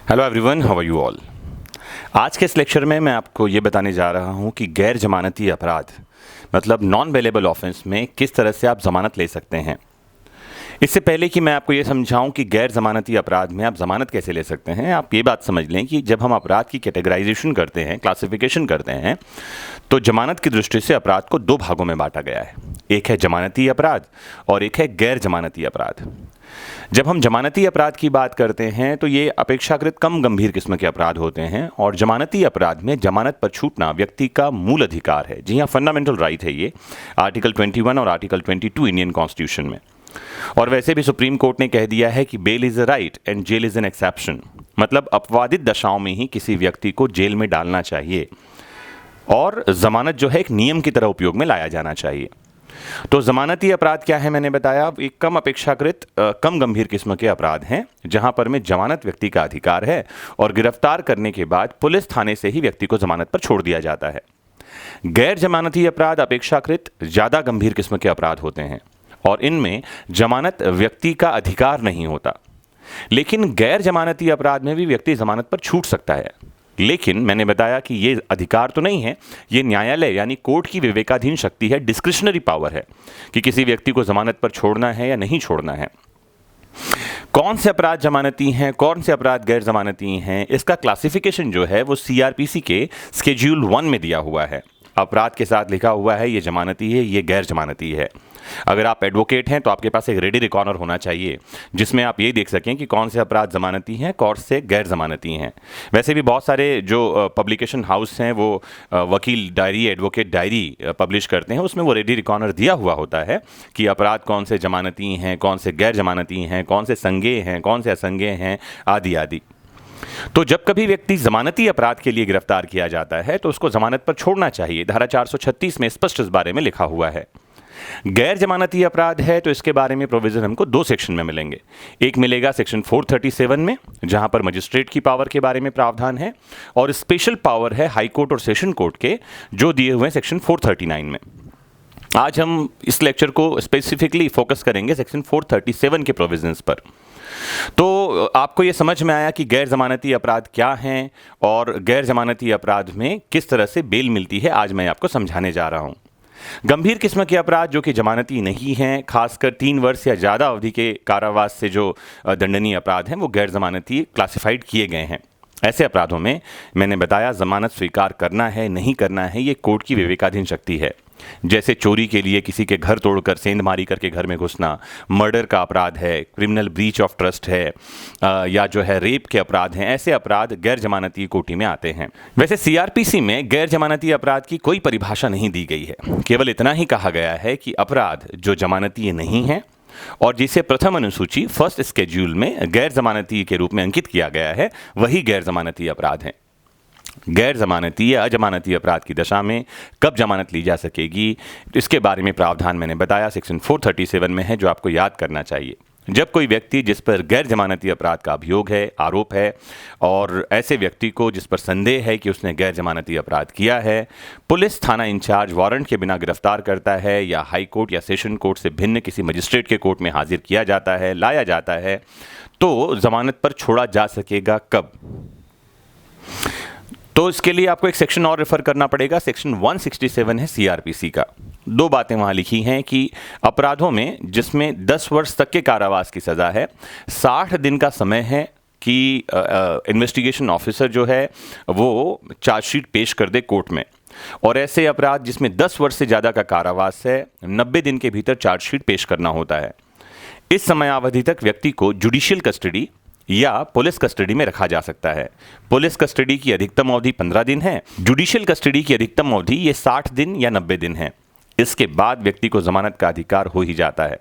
Hello everyone, how are you all. आज के इस लेक्चर में मैं आपको ये बताने जा रहा हूँ कि गैर जमानती अपराध मतलब नॉन बेलेबल ऑफेंस में किस तरह से आप जमानत ले सकते हैं। इससे पहले कि मैं आपको ये समझाऊं कि गैर जमानती अपराध में आप जमानत कैसे ले सकते हैं, आप ये बात समझ लें कि जब हम अपराध की कैटेगराइजेशन करते हैं, क्लासिफिकेशन करते हैं, तो जमानत की दृष्टि से अपराध को दो भागों में बांटा गया है। एक है जमानती अपराध और एक है गैर जमानती अपराध। जब हम जमानती अपराध की बात करते हैं तो ये अपेक्षाकृत कम गंभीर किस्म के अपराध होते हैं और जमानती अपराध में जमानत पर छूटना व्यक्ति का मूल अधिकार है। जी हाँ, फंडामेंटल राइट है ये, आर्टिकल 21 और आर्टिकल 22 इंडियन कॉन्स्टिट्यूशन में। और वैसे भी सुप्रीम कोर्ट ने कह दिया है कि bail is a right and jail is an exception, मतलब अपवादित दशाओं में ही किसी व्यक्ति को जेल में डालना चाहिए और जमानत जो है एक नियम की तरह उपयोग में लाया जाना चाहिए। तो जमानती अपराध क्या है, मैंने बताया, एक कम अपेक्षाकृत कम गंभीर किस्म के अपराध हैं जहां पर में जमानत व्यक्ति का अधिकार है और गिरफ्तार करने के बाद पुलिस थाने से ही व्यक्ति को जमानत पर छोड़ दिया जाता है। गैर जमानती अपराध अपेक्षाकृत ज्यादा गंभीर किस्म के अपराध होते हैं और इनमें जमानत व्यक्ति का अधिकार नहीं होता, लेकिन गैर जमानती अपराध में भी व्यक्ति जमानत पर छूट सकता है। लेकिन मैंने बताया कि ये अधिकार तो नहीं है, ये न्यायालय यानी कोर्ट की विवेकाधीन शक्ति है, डिस्क्रिशनरी पावर है कि किसी व्यक्ति को जमानत पर छोड़ना है या नहीं छोड़ना है। कौन से अपराध जमानती हैं, कौन से अपराध गैर जमानती हैं, इसका क्लासिफिकेशन जो है वो सीआरपीसी के स्केड्यूल 1 में दिया हुआ है। अपराध के साथ लिखा हुआ है ये जमानती है, ये गैर जमानती है। अगर आप एडवोकेट हैं तो आपके पास एक रेडी रिकॉर्डर होना चाहिए जिसमें आप ये देख सकें कि कौन से अपराध जमानती हैं, कौन से गैर जमानती हैं। वैसे भी बहुत सारे जो पब्लिकेशन हाउस हैं वो वकील डायरी, एडवोकेट डायरी पब्लिश करते हैं, उसमें वो रेडी रिकॉर्डर दिया हुआ होता है कि अपराध कौन से जमानती हैं, कौन से गैर जमानती हैं, कौन से संज्ञेय हैं, कौन से असंज्ञेय हैं, आदि आदि। तो जब कभी व्यक्ति जमानती अपराध के लिए गिरफ्तार किया जाता है तो उसको जमानत पर छोड़ना चाहिए। धारा 436 में स्पष्ट इस बारे में लिखा हुआ है। गैर जमानती अपराध है तो इसके बारे में प्रोविजन हमको दो सेक्शन में मिलेंगे। एक मिलेगा सेक्शन 437 में, जहां पर मजिस्ट्रेट की पावर के बारे में प्रावधान है, और स्पेशल पावर है हाई कोर्ट और सेशन कोर्ट के, जो दिए हुए हैं सेक्शन 439 में। आज हम इस लेक्चर को स्पेसिफिकली फोकस करेंगे सेक्शन 437 के प्रोविजंस पर। तो आपको यह समझ में आया कि गैर जमानती अपराध क्या हैं और गैर जमानती अपराध में किस तरह से बेल मिलती है, आज मैं आपको समझाने जा रहा हूं। गंभीर किस्म के अपराध जो कि जमानती नहीं हैं, खासकर 3 वर्ष या ज़्यादा अवधि के कारावास से जो दंडनीय अपराध हैं, वो गैर जमानती क्लासिफाइड किए गए हैं। ऐसे अपराधों में मैंने बताया जमानत स्वीकार करना है नहीं करना है ये कोर्ट की विवेकाधीन शक्ति है। जैसे चोरी के लिए किसी के घर तोड़कर सेंधमारी करके घर में घुसना मर्डर का अपराध है, क्रिमिनल ब्रीच ऑफ ट्रस्ट है, या जो है रेप के अपराध हैं, ऐसे अपराध गैर जमानती कोटि में आते हैं। वैसे सीआरपीसी में गैर जमानती अपराध की कोई परिभाषा नहीं दी गई है, केवल इतना ही कहा गया है कि अपराध जो जमानती नहीं है और जिसे प्रथम अनुसूची फर्स्ट स्केड्यूल में गैर जमानती के रूप में अंकित किया गया है वही गैर जमानती अपराध हैं। गैर जमानती या अजमानती अपराध की दशा में कब जमानत ली जा सकेगी, इसके बारे में प्रावधान मैंने बताया सेक्शन 437 में है, जो आपको याद करना चाहिए। जब कोई व्यक्ति जिस पर गैर जमानती अपराध का अभियोग है, आरोप है, और ऐसे व्यक्ति को जिस पर संदेह है कि उसने गैर जमानती अपराध किया है, पुलिस थाना इंचार्ज वारंट के बिना गिरफ्तार करता है या हाई कोर्ट या सेशन कोर्ट से भिन्न किसी मजिस्ट्रेट के कोर्ट में हाजिर किया जाता है, लाया जाता है, तो जमानत पर छोड़ा जा सकेगा कब। तो इसके लिए आपको एक सेक्शन और रेफर करना पड़ेगा, सेक्शन 167 है सीआरपीसी का। दो बातें वहां लिखी हैं कि अपराधों में जिसमें 10 वर्ष तक के कारावास की सज़ा है, 60 दिन का समय है कि इन्वेस्टिगेशन ऑफिसर जो है वो चार्जशीट पेश कर दे कोर्ट में, और ऐसे अपराध जिसमें 10 वर्ष से ज़्यादा का कारावास है, 90 दिन के भीतर चार्जशीट पेश करना होता है। इस समयावधि तक व्यक्ति को जुडिशियल कस्टडी या पुलिस कस्टडी में रखा जा सकता है। पुलिस कस्टडी की अधिकतम अवधि 15 दिन है, जुडिशियल कस्टडी की अधिकतम अवधि ये 60 दिन या 90 दिन है। इसके बाद व्यक्ति को जमानत का अधिकार हो ही जाता है।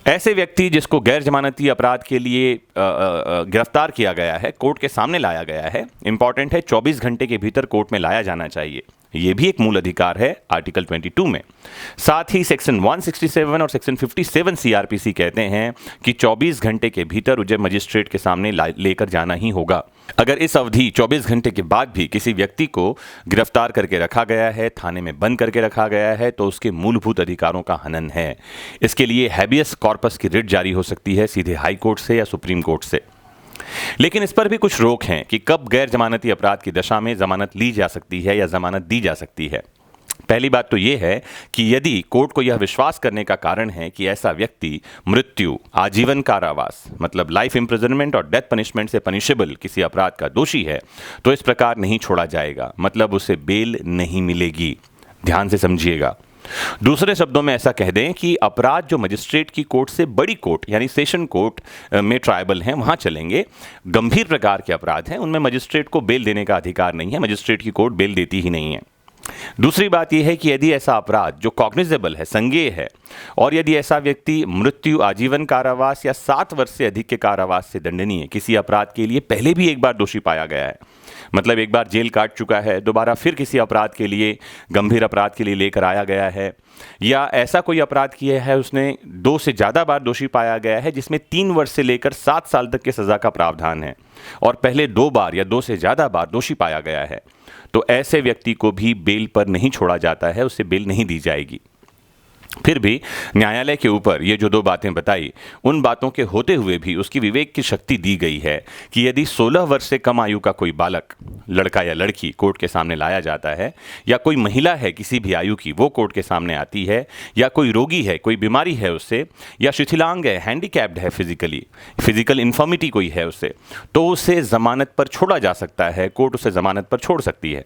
ऐसे व्यक्ति जिसको गैर जमानती अपराध के लिए गिरफ्तार किया गया है, कोर्ट के सामने लाया गया है, इंपॉर्टेंट है 24 घंटे के भीतर कोर्ट में लाया जाना चाहिए। ये भी एक मूल अधिकार है आर्टिकल 22 में। साथ ही सेक्शन 167 और सेक्शन 57 सीआरपीसी कहते हैं कि 24 घंटे के भीतर उसे मजिस्ट्रेट के सामने लेकर जाना ही होगा। अगर इस अवधि 24 घंटे के बाद भी किसी व्यक्ति को गिरफ्तार करके रखा गया है, थाने में बंद करके रखा गया है, तो उसके मूलभूत अधिकारों का हनन है। इसके लिए हैबियस कॉर्पस की रिट जारी हो सकती है सीधे हाई कोर्ट से या सुप्रीम कोर्ट से। लेकिन इस पर भी कुछ रोक हैं कि कब गैर जमानती अपराध की दशा में जमानत ली जा सकती है या जमानत दी जा सकती है। पहली बात तो यह है कि यदि कोर्ट को यह विश्वास करने का कारण है कि ऐसा व्यक्ति मृत्यु, आजीवन कारावास मतलब लाइफ इम्प्रिजनमेंट और डेथ पनिशमेंट से पनिशेबल किसी अपराध का दोषी है, तो इस प्रकार नहीं छोड़ा जाएगा, मतलब उसे बेल नहीं मिलेगी। ध्यान से समझिएगा। दूसरे शब्दों में ऐसा कह दें कि अपराध जो मजिस्ट्रेट की कोर्ट से बड़ी कोर्ट यानी सेशन कोर्ट में ट्रायबल हैं वहां चलेंगे। गंभीर प्रकार के अपराध हैं, उनमें मजिस्ट्रेट को बेल देने का अधिकार नहीं है, मजिस्ट्रेट की कोर्ट बेल देती ही नहीं है। दूसरी बात यह है कि यदि ऐसा अपराध जो कॉग्निजेबल है, संज्ञेय है, और यदि ऐसा व्यक्ति मृत्यु, आजीवन कारावास या 7 वर्ष से अधिक के कारावास से दंडनीय किसी अपराध के लिए पहले भी एक बार दोषी पाया गया है, मतलब एक बार जेल काट चुका है, दोबारा फिर किसी अपराध के लिए, गंभीर अपराध के लिए लेकर आया गया है, या ऐसा कोई अपराध किया है उसने 2 से ज़्यादा बार दोषी पाया गया है जिसमें 3 वर्ष से लेकर 7 साल तक की सज़ा का प्रावधान है, और पहले 2 बार या 2 से ज़्यादा बार दोषी पाया गया है, तो ऐसे व्यक्ति को भी बेल पर नहीं छोड़ा जाता है, उसे बेल नहीं दी जाएगी। फिर भी न्यायालय के ऊपर ये जो 2 बातें बताई, उन बातों के होते हुए भी उसकी विवेक की शक्ति दी गई है कि यदि 16 वर्ष से कम आयु का कोई बालक, लड़का या लड़की कोर्ट के सामने लाया जाता है, या कोई महिला है किसी भी आयु की वो कोर्ट के सामने आती है, या कोई रोगी है, कोई बीमारी है उससे, या शिथिलांग है, हैंडीकैप्ड है, फिजिकल इन्फॉर्मिटी कोई है उससे, तो उसे जमानत पर छोड़ा जा सकता है, कोर्ट उसे जमानत पर छोड़ सकती है।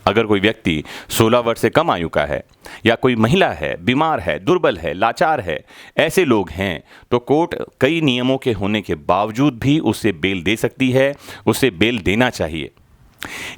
अगर कोई व्यक्ति 16 वर्ष से कम आयु का है, या कोई महिला है, बीमार है, दुर्बल है, लाचार है, ऐसे लोग हैं, तो कोर्ट कई नियमों के होने के बावजूद भी उसे बेल दे सकती है, उसे बेल देना चाहिए।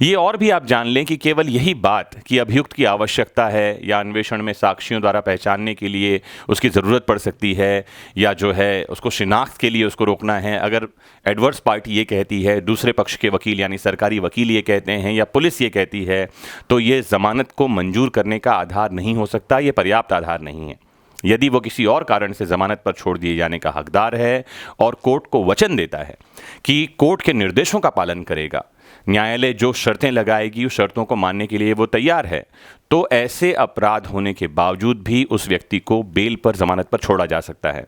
ये और भी आप जान लें कि केवल यही बात कि अभियुक्त की आवश्यकता है या अन्वेषण में साक्षियों द्वारा पहचानने के लिए उसकी ज़रूरत पड़ सकती है, या जो है उसको शिनाख्त के लिए उसको रोकना है, अगर एडवर्स पार्टी ये कहती है, दूसरे पक्ष के वकील यानी सरकारी वकील ये कहते हैं, या पुलिस ये कहती है, तो ये ज़मानत को मंजूर करने का आधार नहीं हो सकता, ये पर्याप्त आधार नहीं है। यदि वो किसी और कारण से ज़मानत पर छोड़ दिए जाने का हकदार है और कोर्ट को वचन देता है कि कोर्ट के निर्देशों का पालन करेगा, न्यायालय जो शर्तें लगाएगी उस शर्तों को मानने के लिए वो तैयार है, तो ऐसे अपराध होने के बावजूद भी उस व्यक्ति को बेल पर जमानत पर छोड़ा जा सकता है।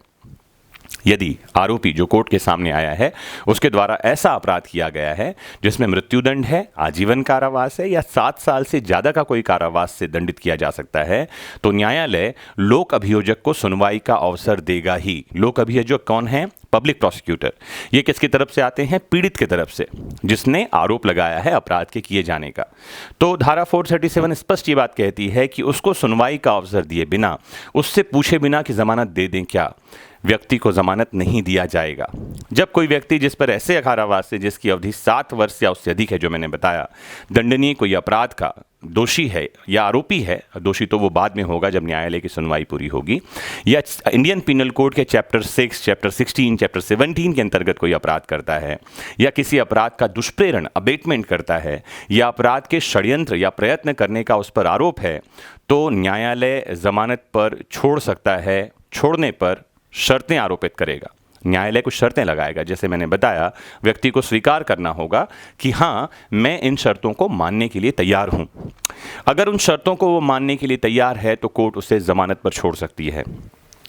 यदि आरोपी जो कोर्ट के सामने आया है उसके द्वारा ऐसा अपराध किया गया है जिसमें मृत्युदंड है, आजीवन कारावास है, या 7 साल से ज़्यादा का कोई कारावास से दंडित किया जा सकता है, तो न्यायालय लोक अभियोजक को सुनवाई का अवसर देगा ही। लोक अभियोजक कौन है? Public prosecutor. ये किसकी तरफ से आते हैं? पीड़ित की तरफ से, जिसने आरोप लगाया है अपराध के किए जाने का। तो धारा 437 स्पष्ट ये बात कहती है कि उसको सुनवाई का अवसर दिए बिना, उससे पूछे बिना कि जमानत दे दें क्या, व्यक्ति को जमानत नहीं दिया जाएगा। जब कोई व्यक्ति जिस पर ऐसे कारावास से जिसकी अवधि 7 वर्ष या उससे अधिक है, जो मैंने बताया, दंडनीय कोई अपराध का दोषी है या आरोपी है, दोषी तो वो बाद में होगा जब न्यायालय की सुनवाई पूरी होगी, या इंडियन पीनल कोड के चैप्टर 6, चैप्टर 16, चैप्टर 17 के अंतर्गत कोई अपराध करता है, या किसी अपराध का दुष्प्रेरण अबेटमेंट करता है, या अपराध के षड्यंत्र या प्रयत्न करने का उस पर आरोप है, तो न्यायालय जमानत पर छोड़ सकता है। छोड़ने पर शर्तें आरोपित करेगा, न्यायालय कुछ शर्तें लगाएगा। जैसे मैंने बताया, व्यक्ति को स्वीकार करना होगा कि हाँ, मैं इन शर्तों को मानने के लिए तैयार हूँ। अगर उन शर्तों को वो मानने के लिए तैयार है तो कोर्ट उसे जमानत पर छोड़ सकती है।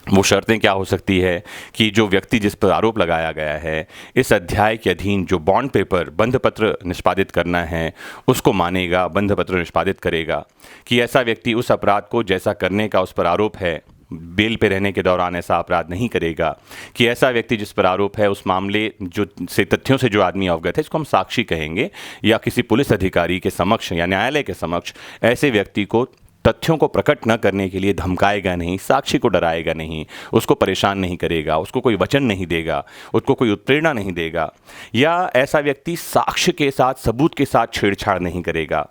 वो शर्तें क्या हो सकती है कि जो व्यक्ति जिस पर आरोप लगाया गया है, इस अध्याय के अधीन जो बॉन्ड पेपर, बंध पत्र निष्पादित करना है, उसको मानेगा, बंध पत्र निष्पादित करेगा, कि ऐसा व्यक्ति उस अपराध को जैसा करने का उस पर आरोप है, बेल पे रहने के दौरान ऐसा अपराध नहीं करेगा, कि ऐसा व्यक्ति जिस पर आरोप है उस मामले जो से तथ्यों से जो आदमी अवगत है, इसको हम साक्षी कहेंगे, या किसी पुलिस अधिकारी के समक्ष या न्यायालय के समक्ष ऐसे व्यक्ति को तथ्यों को प्रकट न करने के लिए धमकाएगा नहीं, साक्षी को डराएगा नहीं, उसको परेशान नहीं करेगा, उसको कोई वचन नहीं देगा, उसको कोई उत्प्रेरणा नहीं देगा, या ऐसा व्यक्ति साक्ष्य के साथ, सबूत के साथ छेड़छाड़ नहीं करेगा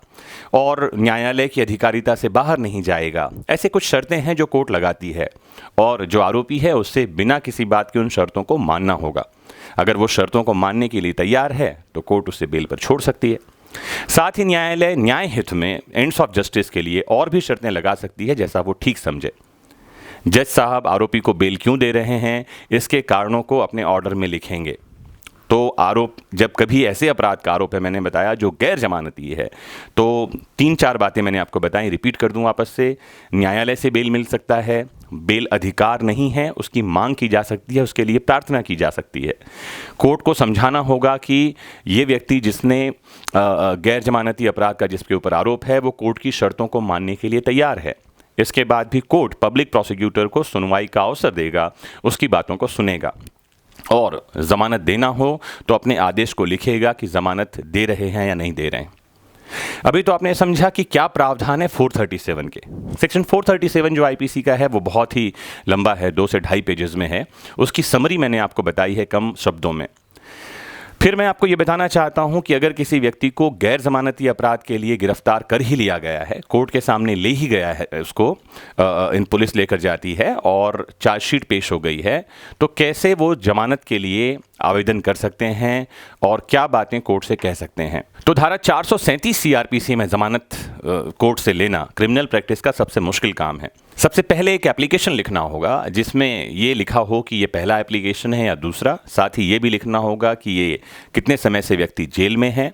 और न्यायालय की अधिकारिता से बाहर नहीं जाएगा। ऐसे कुछ शर्तें हैं जो कोर्ट लगाती है, और जो आरोपी है उससे बिना किसी बात के उन शर्तों को मानना होगा। अगर वो शर्तों को मानने के लिए तैयार है तो कोर्ट उसे बेल पर छोड़ सकती है। साथ ही न्यायालय न्याय हित में, एंड्स ऑफ जस्टिस के लिए और भी शर्तें लगा सकती है, जैसा वो ठीक समझे। जज साहब आरोपी को बेल क्यों दे रहे हैं, इसके कारणों को अपने ऑर्डर में लिखेंगे। तो आरोप, जब कभी ऐसे अपराध का आरोप है, मैंने बताया जो गैर जमानती है, तो 3-4 बातें मैंने आपको बताई, रिपीट कर दूं वापस से। न्यायालय से बेल मिल सकता है, बेल अधिकार नहीं है, उसकी मांग की जा सकती है, उसके लिए प्रार्थना की जा सकती है। कोर्ट को समझाना होगा कि ये व्यक्ति जिसने गैर जमानती अपराध का जिसके ऊपर आरोप है वो कोर्ट की शर्तों को मानने के लिए तैयार है। इसके बाद भी कोर्ट पब्लिक प्रोसिक्यूटर को सुनवाई का अवसर देगा, उसकी बातों को सुनेगा, और जमानत देना हो तो अपने आदेश को लिखेगा कि जमानत दे रहे हैं या नहीं दे रहे हैं। अभी तो आपने समझा कि क्या प्रावधान है 437 के। सेक्शन 437 जो आईपीसी का है वो बहुत ही लंबा है, 2 से 2.5 पेजेस में है। उसकी समरी मैंने आपको बताई है कम शब्दों में। फिर मैं आपको ये बताना चाहता हूं कि अगर किसी व्यक्ति को गैर जमानती अपराध के लिए गिरफ्तार कर ही लिया गया है, कोर्ट के सामने ले ही गया है उसको, इन पुलिस लेकर जाती है और चार्जशीट पेश हो गई है, तो कैसे वो जमानत के लिए आवेदन कर सकते हैं और क्या बातें कोर्ट से कह सकते हैं। तो धारा 437 सीआरपीसी में जमानत कोर्ट से लेना क्रिमिनल प्रैक्टिस का सबसे मुश्किल काम है। सबसे पहले एक एप्लीकेशन लिखना होगा जिसमें ये लिखा हो कि ये पहला एप्लीकेशन है या दूसरा। साथ ही ये भी लिखना होगा कि ये कितने समय से व्यक्ति जेल में है,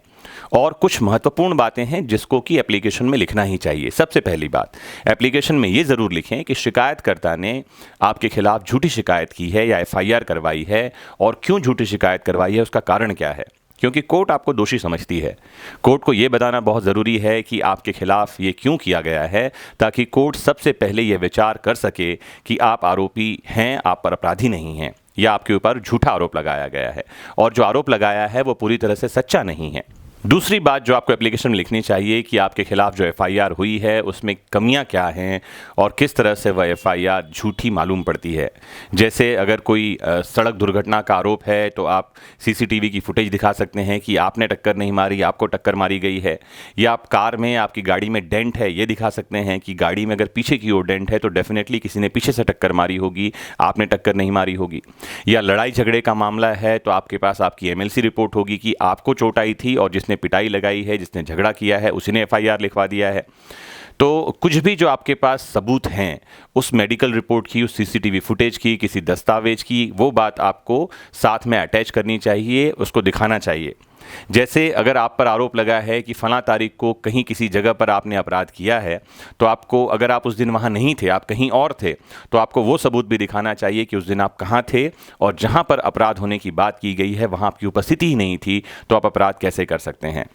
और कुछ महत्वपूर्ण बातें हैं जिसको कि एप्लीकेशन में लिखना ही चाहिए। सबसे पहली बात, एप्लीकेशन में ये ज़रूर लिखें कि शिकायतकर्ता ने आपके खिलाफ झूठी शिकायत की है या एफआईआर करवाई है, और क्यों झूठी शिकायत करवाई है, उसका कारण क्या है। क्योंकि कोर्ट आपको दोषी समझती है। कोर्ट को ये बताना बहुत ज़रूरी है कि आपके खिलाफ ये क्यों किया गया है, ताकि कोर्ट सबसे पहले ये विचार कर सके कि आप आरोपी हैं, आप पर अपराधी नहीं हैं, या आपके ऊपर झूठा आरोप लगाया गया है और जो आरोप लगाया है वो पूरी तरह से सच्चा नहीं है। दूसरी बात जो आपको एप्लीकेशन में लिखनी चाहिए कि आपके खिलाफ जो एफआईआर हुई है उसमें कमियां क्या हैं और किस तरह से वह एफआईआर झूठी मालूम पड़ती है। जैसे अगर कोई सड़क दुर्घटना का आरोप है तो आप सीसीटीवी की फुटेज दिखा सकते हैं कि आपने टक्कर नहीं मारी, आपको टक्कर मारी गई है, या आप कार में आपकी गाड़ी में डेंट है ये दिखा सकते हैं कि गाड़ी में अगर पीछे की ओर डेंट है तो डेफिनेटली किसी ने पीछे से टक्कर मारी होगी, आपने टक्कर नहीं मारी होगी। या लड़ाई झगड़े का मामला है तो आपके पास आपकी एमएलसी रिपोर्ट होगी कि आपको चोट आई थी और जिसने पिटाई लगाई है, जिसने झगड़ा किया है, उसी ने एफआईआर लिखवा दिया है। तो कुछ भी जो आपके पास सबूत हैं उस मेडिकल रिपोर्ट की, उस सीसीटीवी फुटेज की, किसी दस्तावेज की, वो बात आपको साथ में अटैच करनी चाहिए, उसको दिखाना चाहिए। जैसे अगर आप पर आरोप लगा है कि फलां तारीख को कहीं किसी जगह पर आपने अपराध किया है, तो आपको, अगर आप उस दिन वहां नहीं थे, आप कहीं और थे, तो आपको वो सबूत भी दिखाना चाहिए कि उस दिन आप कहां थे और जहां पर अपराध होने की बात की गई है वहां आपकी उपस्थिति ही नहीं थी, तो आप अपराध कैसे कर सकते हैं।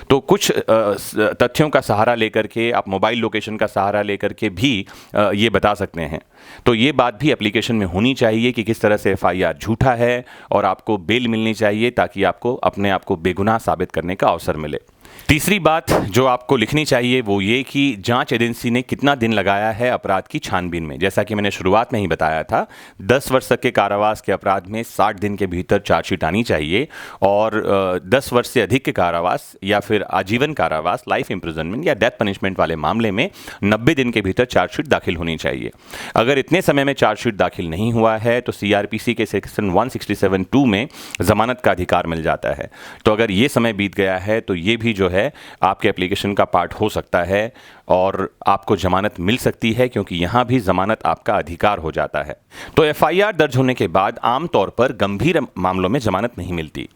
तो कुछ तथ्यों का सहारा लेकर के, आप मोबाइल लोकेशन का सहारा लेकर के भी ये बता सकते हैं। तो ये बात भी एप्लीकेशन में होनी चाहिए कि किस तरह से एफआईआर झूठा है, और आपको बेल मिलनी चाहिए ताकि आपको अपने आप को बेगुनाह साबित करने का अवसर मिले। तीसरी बात जो आपको लिखनी चाहिए वो ये कि जांच एजेंसी ने कितना दिन लगाया है अपराध की छानबीन में। जैसा कि मैंने शुरुआत में ही बताया था, 10 वर्ष तक के कारावास के अपराध में 60 दिन के भीतर चार्जशीट आनी चाहिए, और 10 वर्ष से अधिक के कारावास या फिर आजीवन कारावास, लाइफ इम्प्रिजनमेंट या डेथ पनिशमेंट वाले मामले में 90 दिन के भीतर चार्जशीट दाखिल होनी चाहिए। अगर इतने समय में चार्जशीट दाखिल नहीं हुआ है तो सीआरपीसी के सेक्शन 167(2) में जमानत का अधिकार मिल जाता है। तो अगर ये समय बीत गया है तो ये भी जो है आपके एप्लीकेशन का पार्ट हो सकता है और आपको जमानत मिल सकती है, क्योंकि यहां भी जमानत आपका अधिकार हो जाता है। तो एफआईआर दर्ज होने के बाद आमतौर पर गंभीर मामलों में जमानत नहीं मिलती।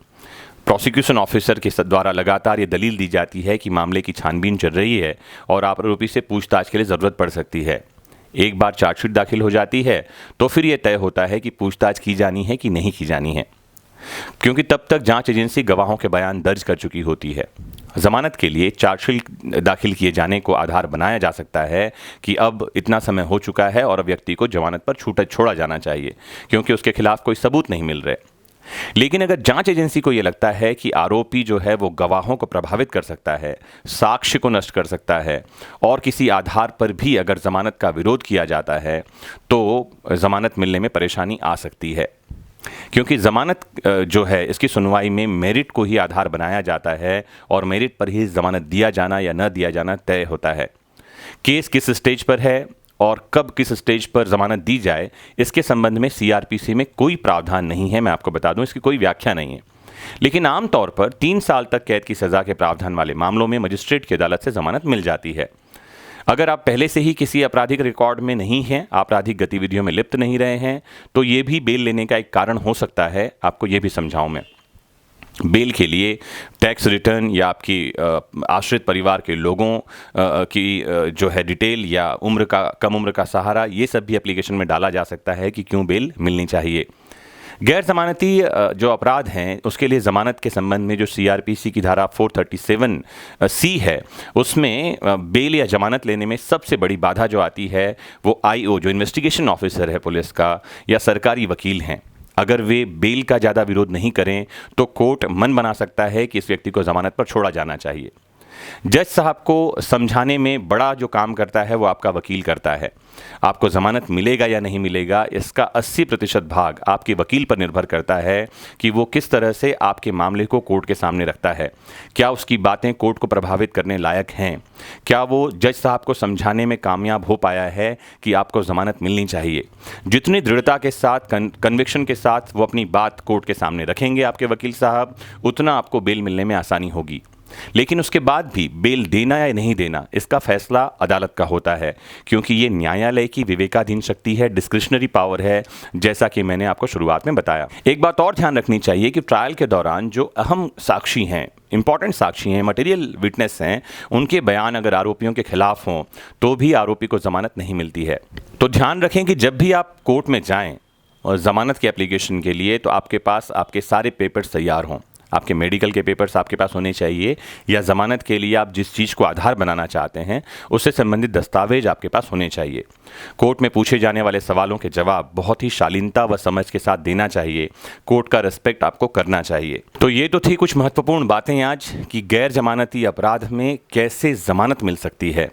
प्रोसिक्यूशन ऑफिसर के द्वारा लगातार ये दलील दी जाती है कि मामले की छानबीन चल रही है और आरोपी से पूछताछ के लिए ज़रूरत पड़ सकती है। एक बार चार्जशीट दाखिल हो जाती है तो फिर यह तय होता है कि पूछताछ की जानी है कि नहीं की जानी है, क्योंकि तब तक जांच एजेंसी गवाहों के बयान दर्ज कर चुकी होती है। जमानत के लिए चार्जशीट दाखिल किए जाने को आधार बनाया जा सकता है कि अब इतना समय हो चुका है और अब व्यक्ति को जमानत पर छोड़ा जाना चाहिए, क्योंकि उसके खिलाफ कोई सबूत नहीं मिल रहे। लेकिन अगर जांच एजेंसी को यह लगता है कि आरोपी जो है वो गवाहों को प्रभावित कर सकता है, साक्ष्य को नष्ट कर सकता है, और किसी आधार पर भी अगर जमानत का विरोध किया जाता है तो जमानत मिलने में परेशानी आ सकती है, क्योंकि जमानत जो है इसकी सुनवाई में मेरिट को ही आधार बनाया जाता है और मेरिट पर ही जमानत दिया जाना या न दिया जाना तय होता है। केस किस स्टेज पर है और कब किस स्टेज पर जमानत दी जाए, इसके संबंध में सीआरपीसी में कोई प्रावधान नहीं है। मैं आपको बता दूं, इसकी कोई व्याख्या नहीं है। लेकिन आमतौर पर 3 साल तक कैद की सज़ा के प्रावधान वाले मामलों में मजिस्ट्रेट की अदालत से जमानत मिल जाती है। अगर आप पहले से ही किसी आपराधिक रिकॉर्ड में नहीं हैं, आपराधिक गतिविधियों में लिप्त नहीं रहे हैं, तो ये भी बेल लेने का एक कारण हो सकता है। आपको ये भी समझाऊं मैं। बेल के लिए टैक्स रिटर्न या आपकी आश्रित परिवार के लोगों की जो है डिटेल या कम उम्र का सहारा, ये सब भी एप्लीकेशन में डाला जा सकता है कि क्यों बेल मिलनी चाहिए। गैर जमानती जो अपराध हैं उसके लिए ज़मानत के संबंध में जो सीआरपीसी की धारा 437 सी है, उसमें बेल या जमानत लेने में सबसे बड़ी बाधा जो आती है वो आईओ, जो इन्वेस्टिगेशन ऑफिसर है पुलिस का, या सरकारी वकील हैं। अगर वे बेल का ज़्यादा विरोध नहीं करें तो कोर्ट मन बना सकता है कि इस व्यक्ति को ज़मानत पर छोड़ा जाना चाहिए। जज साहब को समझाने में बड़ा जो काम करता है वो आपका वकील करता है। आपको ज़मानत मिलेगा या नहीं मिलेगा, इसका 80% भाग आपके वकील पर निर्भर करता है कि वो किस तरह से आपके मामले को कोर्ट के सामने रखता है। क्या उसकी बातें कोर्ट को प्रभावित करने लायक हैं? क्या वो जज साहब को समझाने में कामयाब हो पाया है कि आपको ज़मानत मिलनी चाहिए? जितनी दृढ़ता के साथ, कन्विक्शन के साथ वो अपनी बात कोर्ट के सामने रखेंगे आपके वकील साहब, उतना आपको बेल मिलने में आसानी होगी। लेकिन उसके बाद भी बेल देना या नहीं देना, इसका फैसला अदालत का होता है, क्योंकि ये न्यायालय की विवेकाधीन शक्ति है, डिस्क्रिशनरी पावर है, जैसा कि मैंने आपको शुरुआत में बताया। एक बात और ध्यान रखनी चाहिए कि ट्रायल के दौरान जो अहम साक्षी हैं, इंपॉर्टेंट साक्षी हैं, मटेरियल विटनेस हैं, उनके बयान अगर आरोपियों के खिलाफ हों तो भी आरोपी को जमानत नहीं मिलती है। तो ध्यान रखें कि जब भी आप कोर्ट में जाएं और जमानत के एप्लीकेशन के लिए, तो आपके पास आपके सारे पेपर्स तैयार हों। आपके मेडिकल के पेपर्स आपके पास होने चाहिए, या ज़मानत के लिए आप जिस चीज़ को आधार बनाना चाहते हैं उससे संबंधित दस्तावेज आपके पास होने चाहिए। कोर्ट में पूछे जाने वाले सवालों के जवाब बहुत ही शालीनता व समझ के साथ देना चाहिए। कोर्ट का रिस्पेक्ट आपको करना चाहिए। तो ये तो थी कुछ महत्वपूर्ण बातें आज कि गैर जमानती अपराध में कैसे ज़मानत मिल सकती है।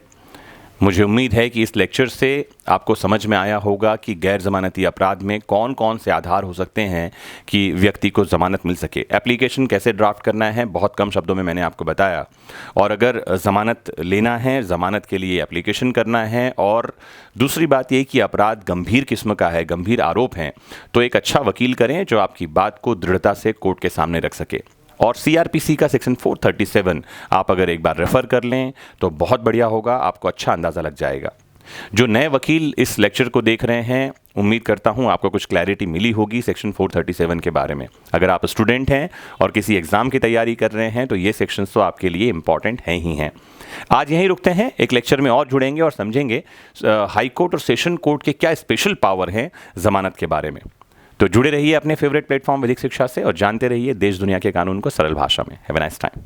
मुझे उम्मीद है कि इस लेक्चर से आपको समझ में आया होगा कि गैर ज़मानती अपराध में कौन कौन से आधार हो सकते हैं कि व्यक्ति को ज़मानत मिल सके। एप्लीकेशन कैसे ड्राफ्ट करना है बहुत कम शब्दों में मैंने आपको बताया। और अगर ज़मानत लेना है, ज़मानत के लिए एप्लीकेशन करना है, और दूसरी बात ये कि अपराध गंभीर किस्म का है, गंभीर आरोप हैं, तो एक अच्छा वकील करें जो आपकी बात को दृढ़ता से कोर्ट के सामने रख सके। और सीआरपीसी का सेक्शन 437 आप अगर एक बार रेफ़र कर लें तो बहुत बढ़िया होगा, आपको अच्छा अंदाज़ा लग जाएगा। जो नए वकील इस लेक्चर को देख रहे हैं, उम्मीद करता हूं आपको कुछ क्लैरिटी मिली होगी सेक्शन 437 के बारे में। अगर आप स्टूडेंट हैं और किसी एग्ज़ाम की तैयारी कर रहे हैं तो ये सेक्शंस तो आपके लिए इंपॉर्टेंट हैं ही हैं। आज यहीं रुकते हैं, एक लेक्चर में और जुड़ेंगे और समझेंगे हाई कोर्ट और सेशन कोर्ट के क्या स्पेशल पावर हैं ज़मानत के बारे में। तो जुड़े रहिए अपने फेवरेट प्लेटफॉर्म विधिक शिक्षा से और जानते रहिए देश दुनिया के कानून को सरल भाषा में। Have a nice time.